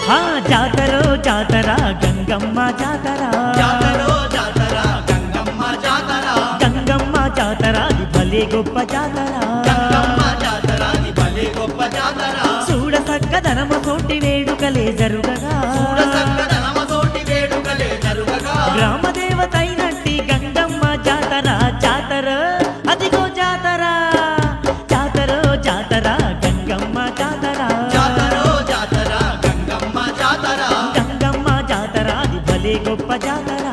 ఆ జాతరో జాతర గంగమ్మ జాతర జాతరో జాతర గంగమ్మ జాతర గంగమ్మ జాతర అది భలే గొప్ప జాతర గంగమ్మ జాతర అది భలే గొప్ప జాతర చూడ సక్కదనమ తోటి వేడుకలే జరుగగా చూడ చక్కదనమతోటి వేడుకలే జరుగగా గ్రామ దేవతైనట్టి గంగమ్మ జాతర జాతర అదిగో జాతర జాతరో జాతర గంగమ్మ జాతర జాతరో జాతర గంగమ్మ జాతర గంగమ్మ జాతర అది భలే గొప్ప జాతర